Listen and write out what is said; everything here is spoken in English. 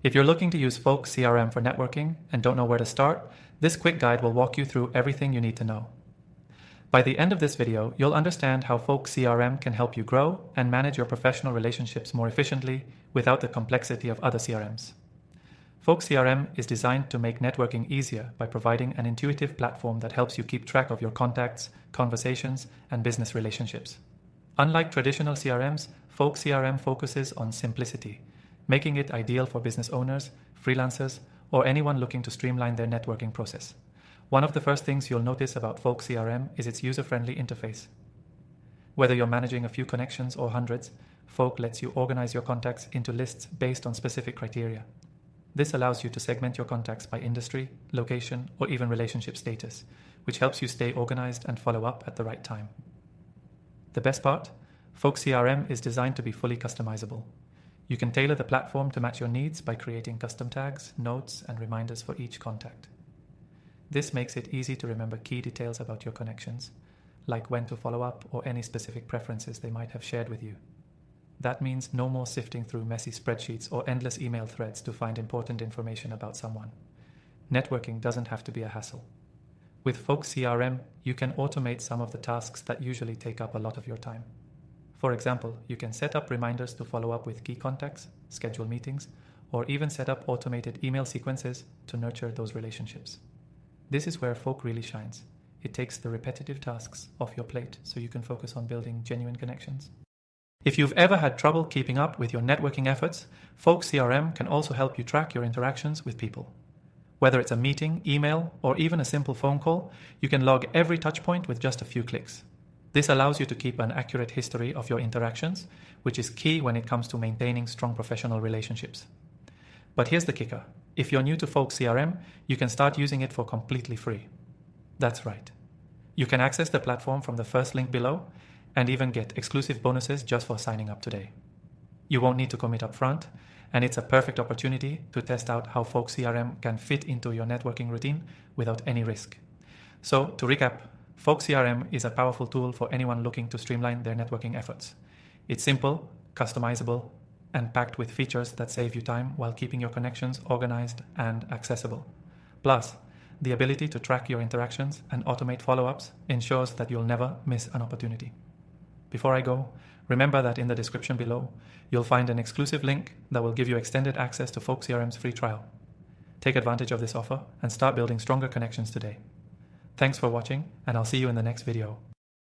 If you're looking to use Folk CRM for networking and don't know where to start, this quick guide will walk you through everything you need to know. By the end of this video, you'll understand how Folk CRM can help you grow and manage your professional relationships more efficiently without the complexity of other CRMs. Folk CRM is designed to make networking easier by providing an intuitive platform that helps you keep track of your contacts, conversations, and business relationships. Unlike traditional CRMs, Folk CRM focuses on simplicity, making it ideal for business owners, freelancers, or anyone looking to streamline their networking process. One of the first things you'll notice about Folk CRM is its user-friendly interface. Whether you're managing a few connections or hundreds, Folk lets you organize your contacts into lists based on specific criteria. This allows you to segment your contacts by industry, location, or even relationship status, which helps you stay organized and follow up at the right time. The best part? Folk CRM is designed to be fully customizable. You can tailor the platform to match your needs by creating custom tags, notes, and reminders for each contact. This makes it easy to remember key details about your connections, like when to follow up or any specific preferences they might have shared with you. That means no more sifting through messy spreadsheets or endless email threads to find important information about someone. Networking doesn't have to be a hassle. With Folk CRM, you can automate some of the tasks that usually take up a lot of your time. For example, you can set up reminders to follow up with key contacts, schedule meetings, or even set up automated email sequences to nurture those relationships. This is where Folk really shines. It takes the repetitive tasks off your plate so you can focus on building genuine connections. If you've ever had trouble keeping up with your networking efforts, Folk CRM can also help you track your interactions with people. Whether it's a meeting, email, or even a simple phone call, you can log every touchpoint with just a few clicks. This allows you to keep an accurate history of your interactions, which is key when it comes to maintaining strong professional relationships. But here's the kicker. If you're new to Folk CRM, you can start using it for completely free. That's right. You can access the platform from the first link below and even get exclusive bonuses just for signing up today. You won't need to commit up front, and it's a perfect opportunity to test out how Folk CRM can fit into your networking routine without any risk. So, to recap, Folk CRM is a powerful tool for anyone looking to streamline their networking efforts. It's simple, customizable, and packed with features that save you time while keeping your connections organized and accessible. Plus, the ability to track your interactions and automate follow-ups ensures that you'll never miss an opportunity. Before I go, remember that in the description below, you'll find an exclusive link that will give you extended access to Folk CRM's free trial. Take advantage of this offer and start building stronger connections today. Thanks for watching, and I'll see you in the next video.